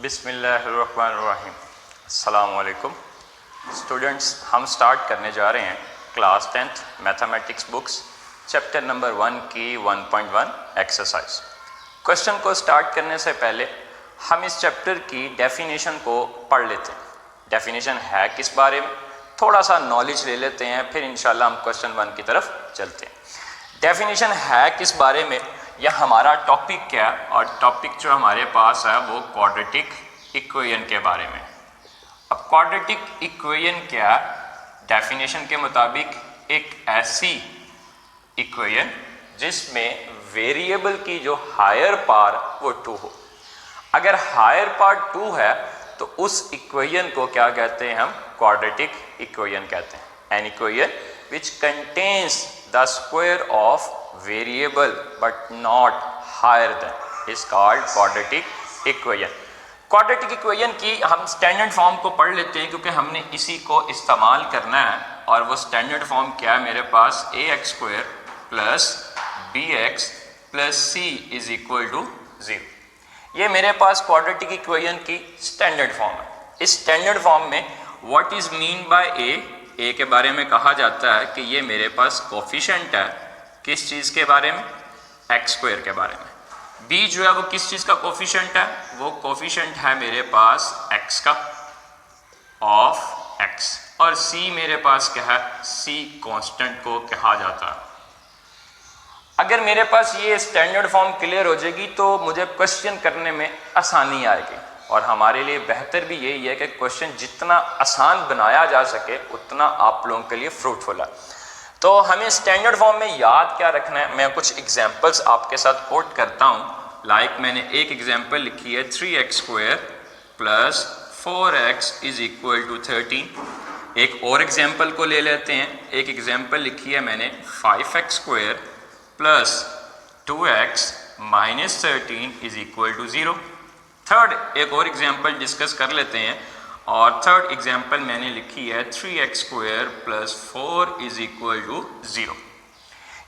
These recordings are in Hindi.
बिस्मिल्लाहिर्रहमानिर्रहीम। अस्सलाम वालेकुम स्टूडेंट्स, हम स्टार्ट करने जा रहे हैं class 10th mathematics books chapter number 1 की 1.1 एक्सरसाइज। क्वेश्चन को स्टार्ट करने से पहले हम इस चैप्टर की डेफिनेशन को पढ़ लेते हैं। डेफिनेशन है किस बारे में, थोड़ा सा नॉलेज ले लेते हैं, फिर इंशाल्लाह हम क्वेश्चन 1 की तरफ चलते हैं। डेफिनेशन है किस बारे में या हमारा टॉपिक क्या है, और टॉपिक जो हमारे पास है वो क्वाड्रेटिक इक्वेशन के बारे में। अब क्वाड्रेटिक इक्वेशन क्या, डेफिनेशन के मुताबिक एक ऐसी इक्वेशन जिसमें वेरिएबल की जो हायर पावर वो 2 हो। अगर हायर पावर 2 है तो उस इक्वेशन को क्या कहते हैं, हम क्वाड्रेटिक इक्वेशन कहते हैं। An equation which contains the square of variable but not higher than is called quadratic equation. Quadratic equation की हम स्टैंडर्ड फॉर्म को पढ़ लेते हैं क्योंकि हमने इसी को इस्तेमाल करना है, और वो स्टैंडर्ड फॉर्म क्या है, मेरे पास ax² plus bx plus c is equal to 0। ये मेरे पास क्वाड्रेटिक इक्वेशन की स्टैंडर्ड फॉर्म है। इस स्टैंडर्ड फॉर्म में what is mean by a के बारे में कहा जाता है कि ये मेरे पास कोफिशिएंट है, किस चीज़ के बारे में, x² के बारे में। b जो है वो किस चीज़ का कोफिशिएंट है, वो कोफिशिएंट है मेरे पास x का ऑफ x, और c मेरे पास क्या है, c कांस्टेंट को कहा जाता है। अगर मेरे पास ये स्टैंडर्ड फॉर्म क्लियर हो जाएगी तो मुझे क्वेश्चन करने में आसानी आएगी, और हमारे लिए बेहतर भी यही है कि क्वेश्चन जितना आसान बनाया जा सके उतना आप लोगों के लिए फ्रूटफुल है। तो हमें स्टैंडर्ड फॉर्म में याद क्या रखना है, मैं कुछ एग्जांपल्स आपके साथ कोट करता हूँ। लाइक मैंने एक एग्जांपल लिखी है 3x² plus 4x is equal to 13। एक और एग्जांपल को ले लेते हैं। एक एग्जांपल लिखी है मैंने 5x² plus 2x minus 13 is equal to 0। Third एक और एग्जांपल डिस्कस कर लेते हैं, और थर्ड एग्जांपल मैंने लिखी है 3x² plus 4 is equal to 0।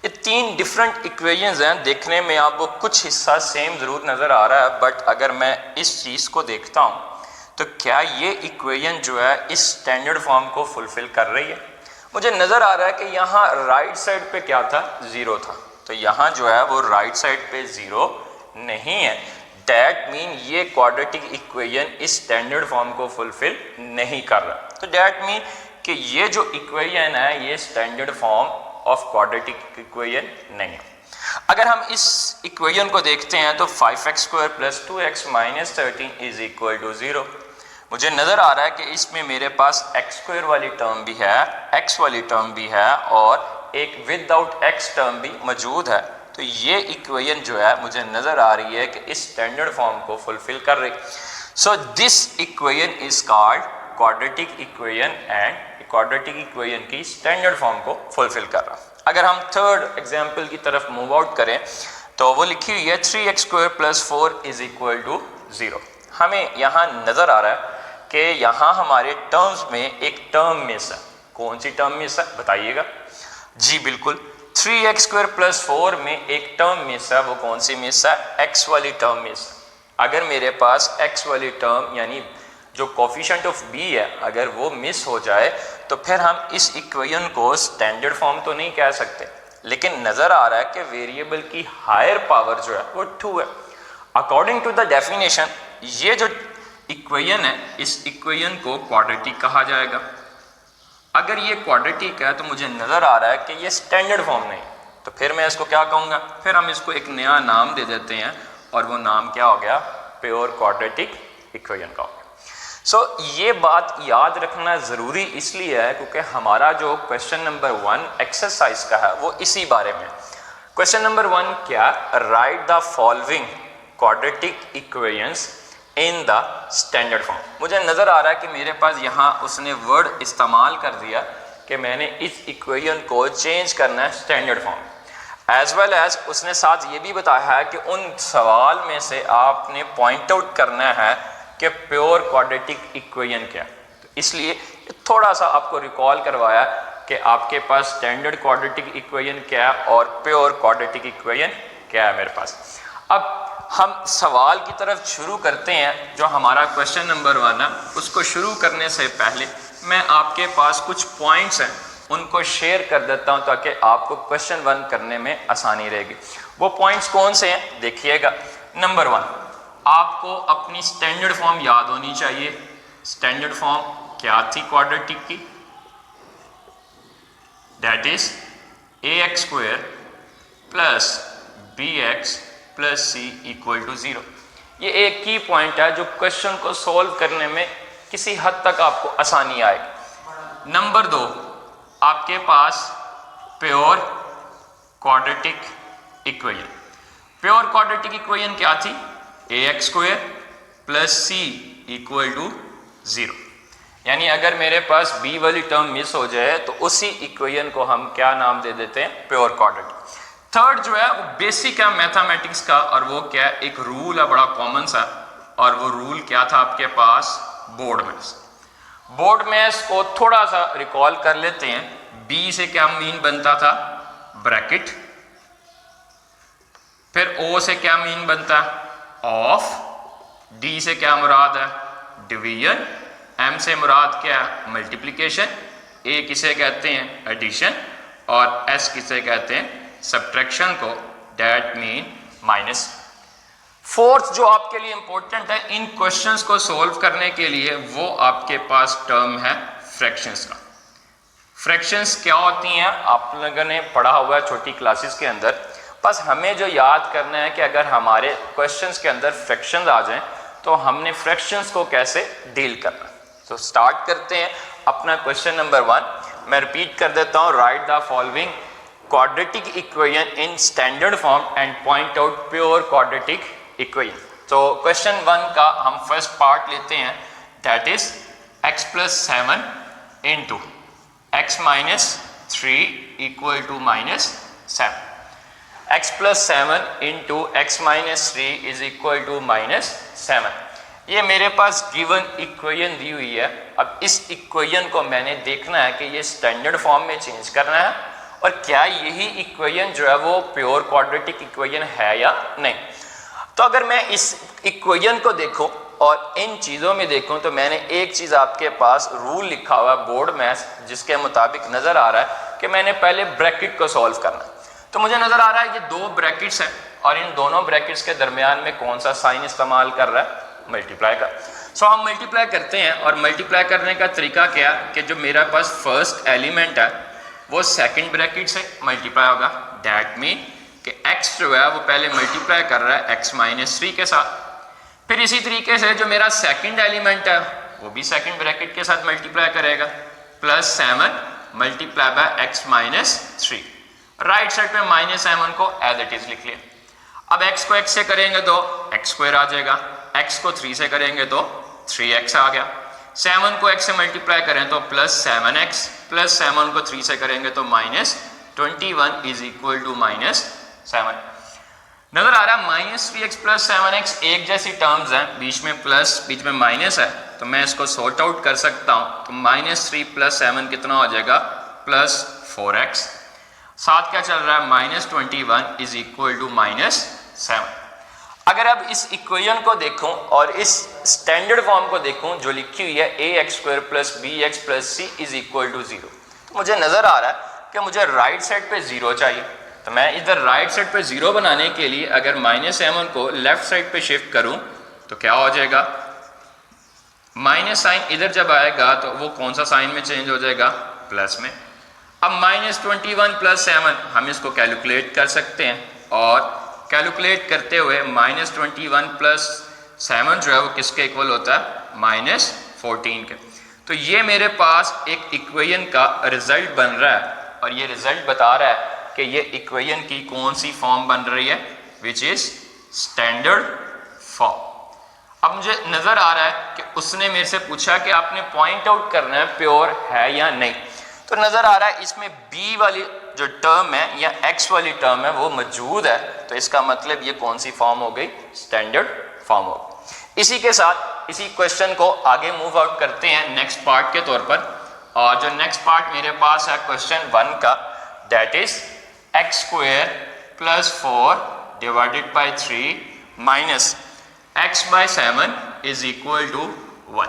ये 3 डिफरेंट इक्वेशंस हैं। देखने में आपको कुछ हिस्सा सेम ज़रूर नज़र आ रहा है, बट अगर मैं इस चीज़ को देखता हूँ तो क्या ये इक्वेशन जो है इस स्टैंडर्ड फॉर्म को फुलफिल कर रही है। मुझे नज़र आ रहा है कि यहाँ राइट साइड पे क्या था, 0 था, तो यहाँ जो है वो राइट साइड पे 0 नहीं है। डैट मीन ये क्वाड्रेटिक इक्वेशन इस स्टैंडर्ड फॉर्म को फुलफिल नहीं कर रहा। तो डैट मीन कि ये जो इक्वेशन है ये standard form of quadratic equation नहीं है। अगर हम इस इक्वेशन को देखते हैं तो 5x² plus 2x minus 13 is equal to 0। मुझे नज़र आ रहा है कि इसमें मेरे पास x² वाली टर्म भी है, x वाली टर्म भी है, और एक विदाउट x टर्म भी मौजूद है। तो ये इक्वेशन जो है मुझे नज़र आ रही है कि इस स्टैंडर्ड फॉर्म को फुलफिल कर रही। So this equation is called quadratic equation, and quadratic equation की स्टैंडर्ड फॉर्म को फुलफिल कर रहा। अगर हम थर्ड एग्जांपल की तरफ मूव आउट करें तो वो लिखी हुई है 3x² plus 4 is equal to 0। हमें यहाँ नज़र आ रहा है कि यहाँ हमारे टर्म्स में एक टर्म मिस है। कौन सी टर्म मिस है बताइएगा? जी बिल्कुल, 3x² प्लस 4 में एक टर्म मिस है। वो कौन सी मिस है? x वाली टर्म मिस है। अगर मेरे पास x वाली टर्म यानी जो कोफिशिएंट ऑफ b है अगर वो मिस हो जाए तो फिर हम इस इक्वेशन को स्टैंडर्ड फॉर्म तो नहीं कह सकते, लेकिन नज़र आ रहा है कि वेरिएबल की हायर पावर जो है वो 2 है। अकॉर्डिंग टू द डेफिनेशन ये जो इक्वेशन है इस इक्वेशन को क्वाड्रेटिक कहा जाएगा। अगर ये क्वाड्रेटिक है तो मुझे नज़र आ रहा है कि ये स्टैंडर्ड फॉर्म नहीं, तो फिर मैं इसको क्या कहूँगा, फिर हम इसको एक नया नाम दे देते हैं, और वो नाम क्या हो गया, प्योर क्वाड्रेटिक इक्वेशन का हो गया। सो ये बात याद रखना ज़रूरी इसलिए है क्योंकि हमारा जो क्वेश्चन नंबर 1 एक्सरसाइज का है वो इसी बारे में। क्वेश्चन नंबर 1 क्या, right the following quadratic equations in the standard form. मुझे नज़र आ रहा है कि मेरे पास यहाँ उसने वर्ड इस्तेमाल कर दिया कि मैंने इस इक्वेशन को चेंज करना है standard form. As well as उसने साथ ये भी बताया है कि उन सवाल में से आपने पॉइंट आउट करना है कि प्योर क्वाड्रेटिक इक्वेशन क्या। तो इसलिए थोड़ा सा आपको रिकॉल करवाया कि आपके पास स्टैंडर्ड क्वाड्रेटिक इक्वेशन क्या है और प्योर क्वाड्रेटिक इक्वेशन क्या है मेरे पास। अब हम सवाल की तरफ शुरू करते हैं। जो हमारा क्वेश्चन नंबर 1 है, उसको शुरू करने से पहले मैं आपके पास कुछ पॉइंट्स हैं उनको शेयर कर देता हूं ताकि आपको क्वेश्चन 1 करने में आसानी रहेगी। वो पॉइंट्स कौन से हैं देखिएगा। नंबर 1, आपको अपनी स्टैंडर्ड फॉर्म याद होनी चाहिए। स्टैंडर्ड फॉर्म क्या थी क्वाड्रेटिक की? That is ax² plus bx plus c equal to 0। ये एक की पॉइंट है जो क्वेश्चन को सॉल्व करने में किसी हद तक आपको आसानी आएगी। नंबर 2, आपके पास pure quadratic equation. Pure quadratic equation क्या थी? ax² plus c equal to 0। यानी अगर मेरे पास b वाली टर्म मिस हो जाए तो उसी इक्वेशन को हम क्या नाम दे देते हैं? Pure quadratic. थर्ड जो है वो बेसिक है मैथमेटिक्स का, और वो क्या है? एक रूल है बड़ा कॉमन सा, और वो रूल क्या था आपके पास? Board maths. बोर्ड मैथ्स को थोड़ा सा रिकॉल कर लेते हैं। b से क्या मीन बनता था? ब्रैकेट। फिर o से क्या मीन बनता है? ऑफ। d से क्या मुराद है? डिवीजन। m से मुराद क्या है? मल्टीप्लिकेशन। a किसे कहते हैं? एडिशन। और s किसे कहते हैं? सब्ट्रैक्शन को, डेट मीन माइनस। फोर्थ जो आपके लिए इंपॉर्टेंट है इन क्वेश्चंस को सॉल्व करने के लिए, वो आपके पास टर्म है फ्रैक्शंस का। फ्रैक्शंस क्या होती हैं आप लोगों ने पढ़ा हुआ है छोटी क्लासेस के अंदर। बस हमें जो याद करना है कि अगर हमारे क्वेश्चंस के अंदर फ्रैक्शंस आ जाएं तो हमने फ्रैक्शंस को कैसे डील करना। तो स्टार्ट करते हैं अपना क्वेश्चन नंबर 1। मैं रिपीट कर देता हूँ। Right the following quadratic equation in standard form and point out pure quadratic equation। तो क्वेश्चन 1 का हम फर्स्ट पार्ट लेते हैं, that is x plus 7 into x minus 3 equal to minus 7। x plus 7 into x minus 3 is equal to minus 7। ये मेरे पास गिवन इक्वेशन दी हुई है। अब इस इक्वेशन को मैंने देखना है कि ये स्टैंडर्ड फॉर्म में चेंज करना है और क्या यही इक्वेशन जो है वो प्योर क्वाड्रेटिक इक्वेशन है या नहीं। तो अगर मैं इस इक्वेशन को देखूं और इन चीज़ों में देखूं तो मैंने एक चीज़ आपके पास रूल लिखा हुआ है बोर्ड मैथ्स, जिसके मुताबिक नज़र आ रहा है कि मैंने पहले ब्रैकेट को सॉल्व करना। तो मुझे नज़र आ रहा है ये 2 ब्रैकेट्स हैं और इन दोनों ब्रैकेट्स के दरमियान में कौन सा साइन इस्तेमाल कर रहा है? मल्टीप्लाई का। सो हम मल्टीप्लाई करते हैं, और मल्टीप्लाई करने का तरीका क्या कि जो मेरा पास फर्स्ट एलिमेंट है वो सेकंड ब्रैकेट से मल्टीप्लाई होगा। दैट मीन कि x जो है वो पहले मल्टीप्लाई कर रहा है x माइनस 3 के साथ। फिर इसी तरीके से जो मेरा सेकंड एलिमेंट है वो भी सेकंड ब्रैकेट के साथ मल्टीप्लाई करेगा, plus 7 multiply by x minus 3। Right side पे माइनस 7 को एज इट इज लिख लिया। अब x को x से करेंगे तो x² आ जाएगा, x को 3 से करेंगे तो 3x आ गया। 7 को x से मल्टीप्लाई करें तो प्लस 7x, प्लस 7 को 3 से करेंगे तो minus 21 is equal to minus 7। नजर आ रहा है माइनस 3x प्लस 7x एक जैसी टर्म्स हैं, बीच में प्लस बीच में माइनस है, तो मैं इसको सॉर्ट आउट कर सकता हूं। तो माइनस 3 प्लस 7 कितना हो जाएगा? Plus 4x। साथ क्या चल रहा है? Minus 21 is equal to minus 7। अगर अब इस इक्वेशन को देखूं और इस स्टैंडर्ड फॉर्म को देखूं जो लिखी हुई है ax² plus bx plus c is equal to 0, तो मुझे नजर आ रहा है कि मुझे राइट साइड पे 0 चाहिए। तो मैं इधर राइट साइड पे 0 बनाने के लिए अगर माइनस 7 को लेफ्ट साइड पे शिफ्ट करूं तो क्या हो जाएगा? माइनस साइन इधर जब आएगा तो वो कौन सा साइन में चेंज हो जाएगा? प्लस में। अब माइनस 21 प्लस 7 हम इसको कैलकुलेट कर सकते हैं, और कैलकुलेट करते हुए माइनस 21 प्लस 7 जो है वो किसके इक्वल होता है? माइनस 14 के। तो ये मेरे पास एक इक्वेशन का रिजल्ट बन रहा है, और ये रिजल्ट बता रहा है कि ये इक्वेशन की कौन सी फॉर्म बन रही है, विच इज स्टैंडर्ड फॉर्म। अब मुझे नजर आ रहा है कि उसने मेरे से पूछा कि आपने पॉइंट आउट करना है प्योर है या नहीं। तो नजर आ रहा है इसमें b वाली जो टर्म है या x वाली टर्म है वो मौजूद है, तो इसका मतलब ये कौन सी फॉर्म हो गई? स्टैंडर्ड फॉर्म हो गई। इसी के साथ इसी क्वेश्चन को आगे मूव आउट करते हैं नेक्स्ट पार्ट के तौर पर, और जो नेक्स्ट पार्ट मेरे पास है क्वेश्चन 1 का, that is x² plus 4 divided by 3 minus x by 7 is equal to 1।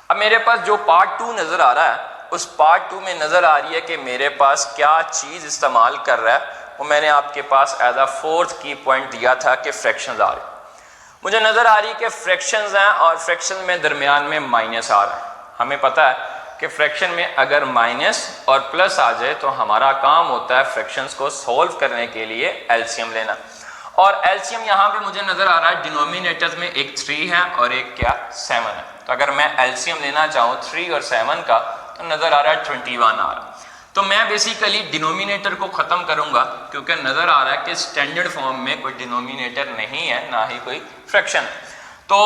अब मेरे पास जो पार्ट 2 नज़र आ रहा है, उस पार्ट 2 में नज़र आ रही है कि मेरे पास क्या चीज़ इस्तेमाल कर रहा है। वो मैंने आपके पास एज अ फोर्थ की पॉइंट दिया था कि फ्रैक्शंस आ रहे हैं। मुझे नज़र आ रही है कि फ्रैक्शंस हैं और फ्रैक्शन में दरमियान में माइनस आ रहा है। हमें पता है कि फ्रैक्शन में अगर माइनस और प्लस आ जाए तो हमारा काम होता है फ्रैक्शंस को सॉल्व करने के लिए एलसीएम लेना। और एलसीएम यहाँ पे मुझे नज़र आ रहा है डिनोमिनेटर में एक 3 है और एक क्या 7 है। तो अगर मैं एलसीएम लेना चाहूँ 3 और 7 का तो नज़र आ रहा है 21 आ रहा है। तो मैं बेसिकली डिनोमिनेटर को ख़त्म करूँगा क्योंकि नज़र आ रहा है कि स्टैंडर्ड फॉर्म में कोई डिनोमिनेटर नहीं है, ना ही कोई फ्रैक्शन। तो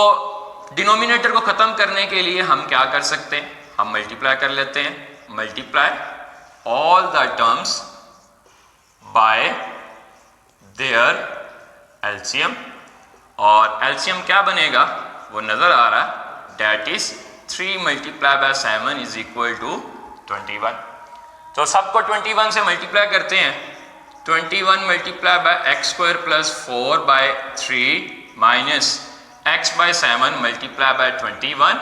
डिनोमिनेटर को ख़त्म करने के लिए हम क्या कर सकते हैं, हम मल्टीप्लाई कर लेते हैं। Multiply all the terms by their LCM, और एलसीएम क्या बनेगा वो नज़र आ रहा है, that is 3 multiply by 7 is equal to 21। तो सबको 21 से मल्टीप्लाई करते हैं। 21 multiply by x square plus 4 by 3 minus x by 7 multiply by 21,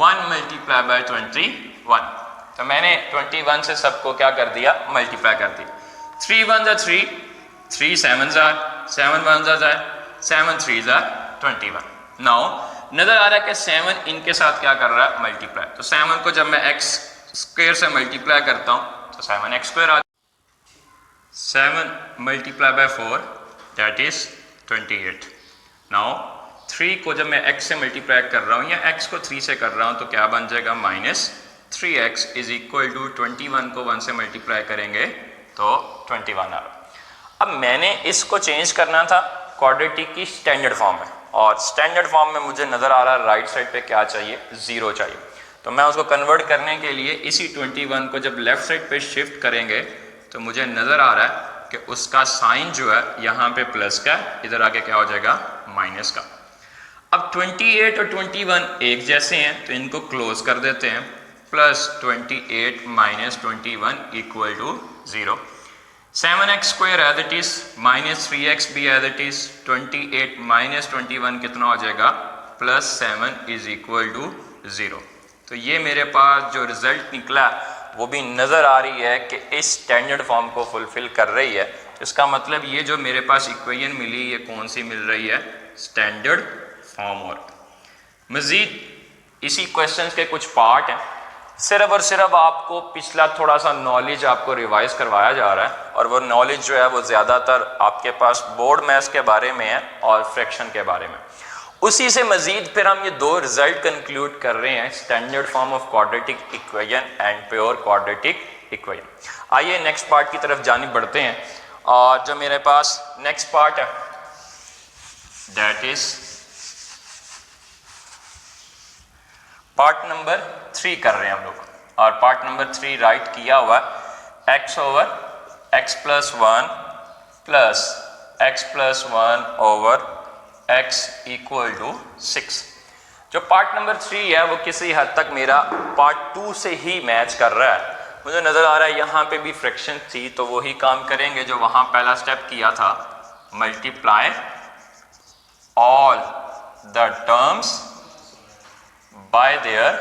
1 multiply by 21। तो मैंने 21 से सबको क्या कर दिया, मल्टीप्लाई कर दिया। 3 1 जा 3, 3 7 जा 7 1 जा 7 3 जा 21। नाउ नज़र आ रहा है कि 7 इनके साथ क्या कर रहा है, मल्टीप्लाई। तो 7 को जब मैं एक्स स्क्वायर से मल्टीप्लाई करता हूँ तो 7 एक्स स्क्वायर आ 7 multiply by 4 that is 28। Now 3 को जब मैं x से मल्टीप्लाई कर रहा हूँ या x को 3 से कर रहा हूँ तो क्या बन जाएगा, minus 3x is equal to 21 को 1 से मल्टीप्लाई करेंगे तो 21 आ रहा। अब मैंने इसको चेंज करना था क्वाड्रेटिक की स्टैंडर्ड फॉर्म में, और स्टैंडर्ड फॉर्म में मुझे नज़र आ रहा है राइट साइड पे क्या चाहिए, 0 चाहिए। तो मैं उसको कन्वर्ट करने के लिए इसी 21 को जब लेफ्ट साइड पे शिफ्ट करेंगे तो मुझे नज़र आ रहा है कि उसका साइन जो है यहाँ पे प्लस का, इधर आके क्या हो जाएगा, माइनस का। अब 28 और 21 एक जैसे हैं तो इनको क्लोज कर देते हैं। Plus 28 minus 21 equal to 0। 7x square as it is minus 3x भी एज इट इज। 28 माइनस 21 कितना हो जाएगा, प्लस 7 इज इक्वल टू 0। तो ये मेरे पास जो रिजल्ट निकला वो भी नज़र आ रही है कि इस स्टैंडर्ड फॉर्म को फुलफिल कर रही है। इसका मतलब ये जो मेरे पास इक्वेशन मिली ये कौन सी मिल रही है, स्टैंडर्ड फॉर्म। और मज़ीद इसी क्वेश्चन के कुछ पार्ट हैं, सिर्फ और सिर्फ आपको पिछला थोड़ा सा नॉलेज आपको रिवाइज करवाया जा रहा है, और वो नॉलेज जो है वो ज़्यादातर आपके पास बोर्ड मैथ्स के बारे में है और फ्रैक्शन के बारे में। उसी से मज़ीद फिर हम ये 2 रिजल्ट कंक्लूड कर रहे हैं, standard form of quadratic equation and pure quadratic equation. आइए नेक्स्ट पार्ट की तरफ जानिब बढ़ते हैं, और जो मेरे पास नेक्स्ट पार्ट है दैट इज पार्ट नंबर 3 कर रहे हैं हम लोग। और पार्ट नंबर 3 राइट किया हुआ है x over x plus 1 plus x plus 1 over x equal to 6। जो पार्ट नंबर 3 है वो किसी हद तक मेरा पार्ट 2 से ही मैच कर रहा है। मुझे नज़र आ रहा है यहाँ पे भी फ्रैक्शन थी तो वही काम करेंगे जो वहाँ पहला स्टेप किया था, multiply all the terms by their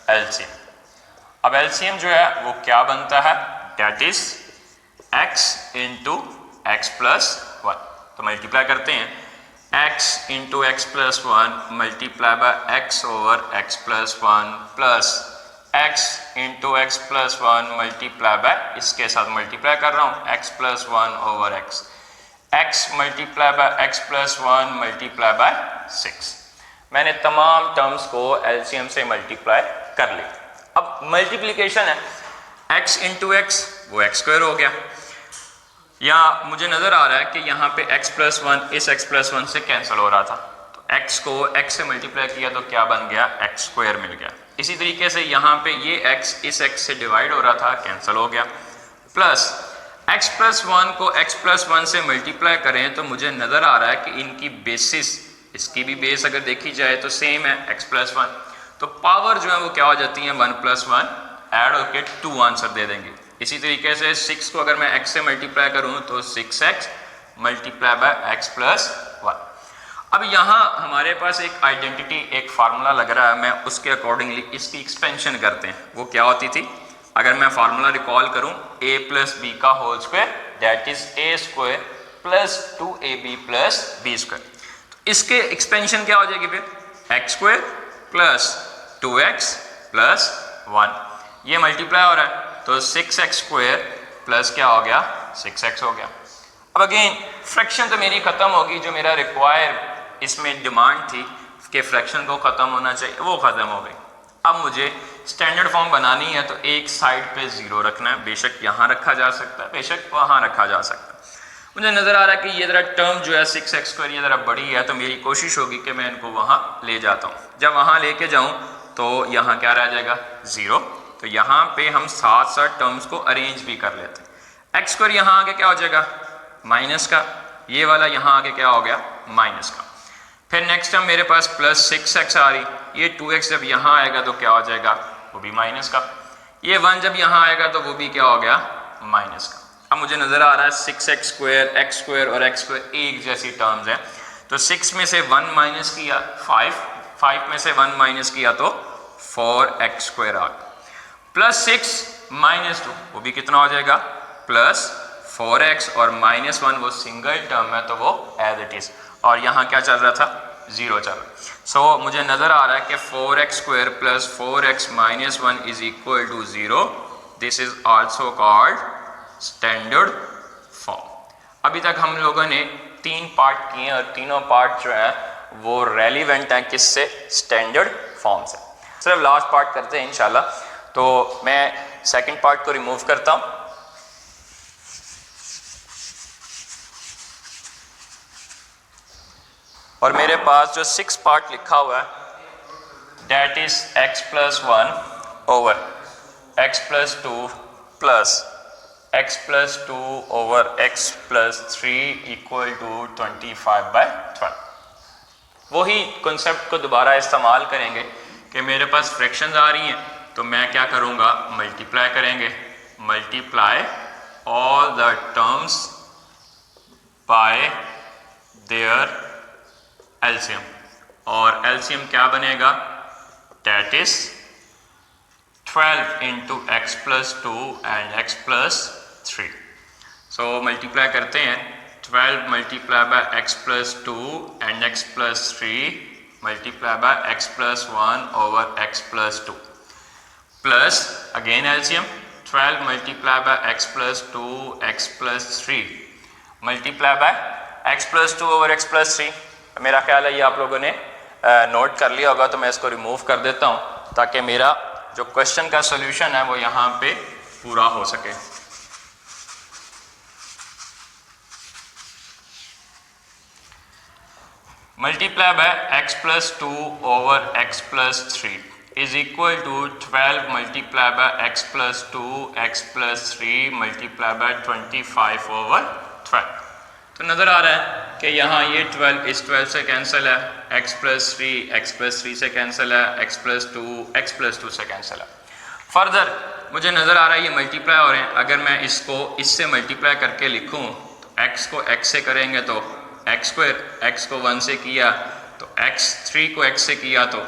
LCM. अब एलसीएम जो है वो क्या बनता है, that is x into x plus 1। तो मल्टीप्लाई करते हैं, x into x plus 1 multiply by x over x plus 1 plus x into x plus 1 multiply by, इसके साथ मल्टीप्लाई कर रहा हूँ, x plus 1 over x multiply by x plus 1 multiply by 6। मैंने तमाम टर्म्स को एलसीएम से मल्टीप्लाई कर लिया। अब मल्टीप्लिकेशन है, x इंटू एक्स वो x स्क्वायर हो गया, या मुझे नज़र आ रहा है कि यहाँ पे x प्लस 1 इस x प्लस 1 से कैंसिल हो रहा था, तो x को x से मल्टीप्लाई किया तो क्या बन गया, x स्क्वायर मिल गया। इसी तरीके से यहाँ पे ये x इस x से डिवाइड हो रहा था, कैंसिल हो गया। प्लस x प्लस 1 को x प्लस 1 से मल्टीप्लाई करें तो मुझे नज़र आ रहा है कि इनकी बेसिस, इसकी भी बेस अगर देखी जाए तो सेम है x प्लस 1, तो पावर जो है वो क्या हो जाती है 1 प्लस 1 ऐड होकर 2 आंसर दे देंगे। इसी तरीके से 6 को अगर मैं x से मल्टीप्लाई करूं तो 6x multiply by x plus 1। अब यहाँ हमारे पास एक आइडेंटिटी, एक फार्मूला लग रहा है, मैं उसके अकॉर्डिंगली इसकी एक्सपेंशन करते हैं। वो क्या होती थी, अगर मैं फार्मूला रिकॉल करूँ, a प्लस बी का whole square that is a square plus 2ab plus B square. तो इसके एक्सपेंशन क्या हो जाएगी फिर, x square plus 2x plus 1, ये मल्टीप्लाई हो रहा है तो 6x स्क्वायर प्लस क्या हो गया, 6x हो गया। अब अगेन फ्रैक्शन तो मेरी ख़त्म होगी, जो मेरा रिक्वायर इसमें डिमांड थी कि फ्रैक्शन को ख़त्म होना चाहिए, वो ख़त्म हो गई। अब मुझे स्टैंडर्ड फॉर्म बनानी है तो एक साइड पे 0 रखना है, बेशक यहाँ रखा जा सकता है, बेशक वहाँ रखा जा सकता है। मुझे नज़र आ रहा है कि ये ज़रा टर्म जो है 6x स्क्वायर ये ज़रा बड़ी है, तो मेरी कोशिश होगी कि मैं इनको वहाँ ले जाता हूँ। जब वहाँ लेके जाऊँ तो यहाँ क्या रह जाएगा, 0। तो यहाँ पे हम साथ साथ टर्म्स को अरेंज भी कर लेते हैं। x स्क्वायर यहाँ आगे क्या हो जाएगा, माइनस का, ये वाला यहाँ आगे क्या हो गया, माइनस का। फिर नेक्स्ट टर्म मेरे पास प्लस 6x आ रही, ये 2x जब यहाँ आएगा तो क्या हो जाएगा, वो भी माइनस का। ये 1 जब यहाँ आएगा तो वो भी क्या हो गया, माइनस का। अब मुझे नज़र आ रहा है 6x स्क्वायर, x स्क्वायर और x स्क्वायर एक जैसी टर्म्स हैं, तो 6 में से 1 माइनस किया 5 में से 1 माइनस किया तो 4x स्क्वायर आ गया, प्लस 6 माइनस 2 वो भी कितना हो जाएगा, प्लस 4x, और माइनस 1 वो सिंगल टर्म है तो वो एज इट इज़, और यहाँ क्या चल रहा था, 0 चल रहा। सो मुझे नज़र आ रहा है कि 4x square plus 4x minus 1 is equal to 0। This is also called standard form. अभी तक हम लोगों ने 3 पार्ट किए और तीनों पार्ट जो है वो रेलिवेंट हैं किससे, स्टैंडर्ड फॉर्म से। सिर्फ लास्ट पार्ट करते हैं इंशाल्लाह। तो मैं सेकंड पार्ट को रिमूव करता हूँ, और मेरे पास जो 6 पार्ट लिखा हुआ है that is x plus 1 over x plus 2 plus x plus 2 over x plus 3 equal to 25/12। वही कॉन्सेप्ट को दोबारा इस्तेमाल करेंगे कि मेरे पास फ्रैक्शंस आ रही हैं तो मैं क्या करूँगा, मल्टीप्लाई करेंगे, multiply all the terms by their LCM, और एलसीएम क्या बनेगा, that is 12 into x plus 2 and x plus 3। So multiply करते हैं, 12 multiply by x plus 2 and x plus 3 multiply by x plus 1 over x plus 2 plus again LCM 12 multiply by x plus 2 x plus 3 multiply by x plus 2 over x plus 3। मेरा ख्याल है ये आप लोगों ने नोट कर लिया होगा, तो मैं इसको रिमूव कर देता हूँ ताकि मेरा जो क्वेश्चन का सॉल्यूशन है वो यहाँ पे पूरा हो सके। Multiply by x plus 2 over x plus 3 is equal to 12 multiply by x plus 2 x plus 3 multiply by 25 over 12। तो नज़र आ रहा है कि यहाँ ये 12 इस 12 से कैंसिल है, x प्लस 3 से कैंसिल है, x प्लस 2 से कैंसिल है। फर्दर मुझे नज़र आ रहा है ये मल्टीप्लाई हो रहे हैं, अगर मैं इसको इससे मल्टीप्लाई करके लिखूँ तो x को x से करेंगे तो x स्क्वायर, x को 1 से किया तो x, 3 को x से किया तो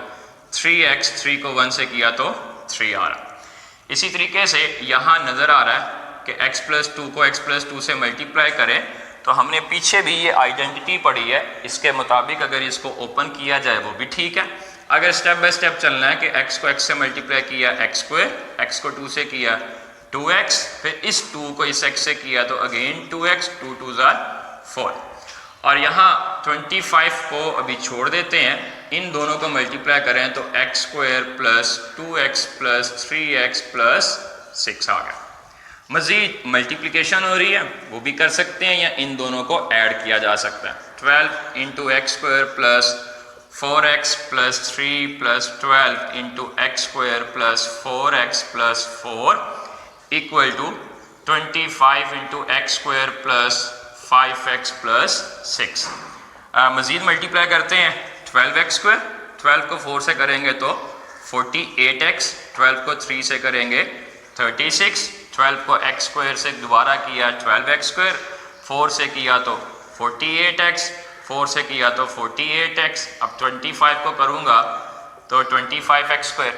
3x, 3 को 1 से किया तो 3 आ रहा। इसी तरीके से यहाँ नज़र आ रहा है कि x प्लस 2 को x प्लस 2 से मल्टीप्लाई करें तो हमने पीछे भी ये आइडेंटिटी पढ़ी है, इसके मुताबिक अगर इसको ओपन किया जाए वो भी ठीक है। अगर स्टेप बाय स्टेप चलना है कि x को x से मल्टीप्लाई किया x स्क्वायर, x को 2 से किया 2x, फिर इस 2 को इस x से किया तो अगेन 2x, 2 2 4, और यहाँ 25 को अभी छोड़ देते हैं, इन दोनों को मल्टीप्लाई करें तो x square plus 2x plus 3x plus 6 आ गया। मज़ीद मल्टीप्लिकेशन हो रही है वो भी कर सकते हैं, या इन दोनों को ऐड किया जा सकता है। 12 into x square plus 4x plus 3 plus 12 into x square plus 4x plus 4 equal to 25 into x square plus 5x plus 6। मज़ीद मल्टीप्लाई करते हैं 12x स्क्वायर, 12 को 4 से करेंगे तो 48x, 12 को 3 से करेंगे 36, 12 को x स्क्वायर से दोबारा किया 12x स्क्वायर, 4 से किया तो 48x, 4 से किया तो 48x, अब 25 को करूँगा तो 25x²।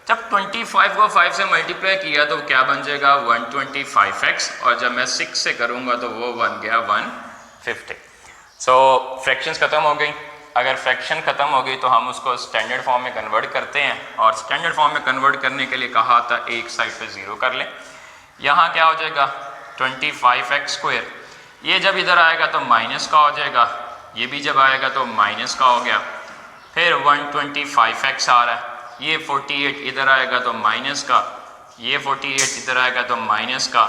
जब 25 को 5 से मल्टीप्लाई किया तो क्या बन जाएगा 125x, और जब मैं 6 से करूँगा तो वो बन गया 150। सो फ्रैक्शंस ख़त्म हो गई। अगर फ्रैक्शन ख़त्म हो गई तो हम उसको स्टैंडर्ड फॉर्म में कन्वर्ट करते हैं, और स्टैंडर्ड फॉर्म में कन्वर्ट करने के लिए कहा था एक साइड पे 0 कर लें। यहाँ क्या हो जाएगा 25x², ये जब इधर आएगा तो माइनस का हो जाएगा, ये भी जब आएगा तो माइनस का हो गया। फिर 125x आ रहा है, ये 48 इधर आएगा तो माइनस का, ये 48 इधर आएगा तो माइनस का,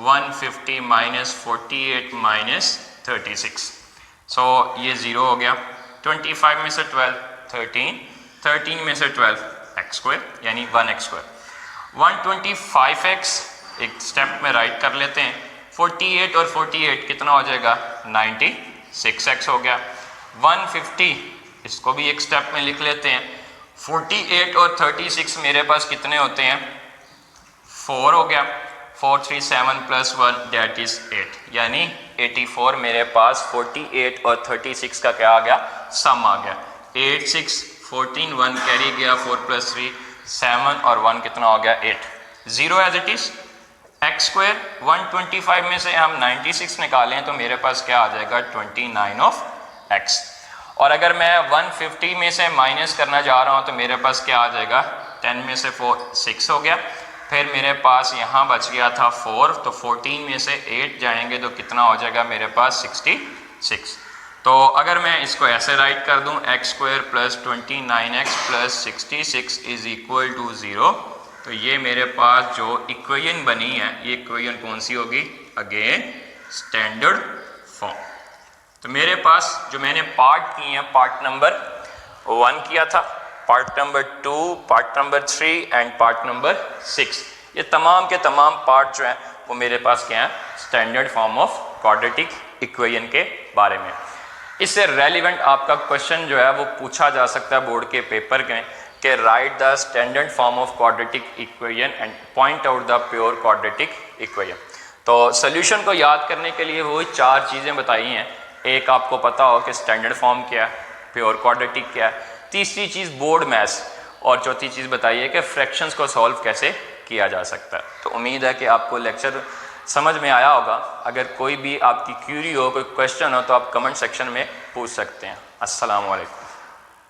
150 माइनस 48 माइनस 36। सो ये 0 हो गया। 25 में से 12 13, 13 में से 12 x² यानी 1x²। 125x एक स्टेप में राइट कर लेते हैं, 48 और 48 कितना हो जाएगा 96x हो गया। 150 इसको भी एक स्टेप में लिख लेते हैं, 48 और 36 मेरे पास कितने होते हैं 4 हो गया, 4 3 7 प्लस 1 दैट इज 8, यानी 84 मेरे पास 48 और 36 का क्या आ गया सम आ गया। 8 6 14 1 कैरी गया, 4 प्लस 3 7 और 1 कितना हो गया 8, 0 एज इट इज। x², 125 में से हम 96 निकालें तो मेरे पास क्या आ जाएगा 29 ऑफ x। और अगर मैं 150 में से माइनस करना जा रहा हूँ तो मेरे पास क्या आ जाएगा 10 में से 4 6 हो गया। फिर मेरे पास यहाँ बच गया था 4, तो 14 में से 8 जाएंगे तो कितना हो जाएगा मेरे पास 66। तो अगर मैं इसको ऐसे राइट कर दूँ x² plus 29x plus 66 is equal to 0, तो ये मेरे पास जो इक्वेशन बनी है ये इक्वेशन कौन सी होगी, अगेन स्टैंडर्ड फॉर्म। तो मेरे पास जो मैंने पार्ट किए हैं, पार्ट नंबर 1 किया था, part number 2, part number 3 and part number 6, ये तमाम के तमाम पार्ट जो हैं वो मेरे पास क्या हैं standard form of quadratic equation के बारे में। इससे रेलिवेंट आपका क्वेश्चन जो है वो पूछा जा सकता है बोर्ड के पेपर में कि right the standard form of quadratic equation and point out the pure quadratic equation. तो सोल्यूशन को याद करने के लिए वो 4 चीज़ें बताई हैं। एक आपको पता हो कि स्टैंडर्ड फॉर्म क्या है, प्योर क्वाड्रेटिक क्या है, तीसरी चीज़ बोर्ड मैथ्स, और चौथी चीज़ बताइए कि फ्रैक्शंस को सॉल्व कैसे किया जा सकता है। तो उम्मीद है कि आपको लेक्चर समझ में आया होगा। अगर कोई भी आपकी क्यूरी हो, कोई क्वेश्चन हो तो आप कमेंट सेक्शन में पूछ सकते हैं। अस्सलाम वालेकुम।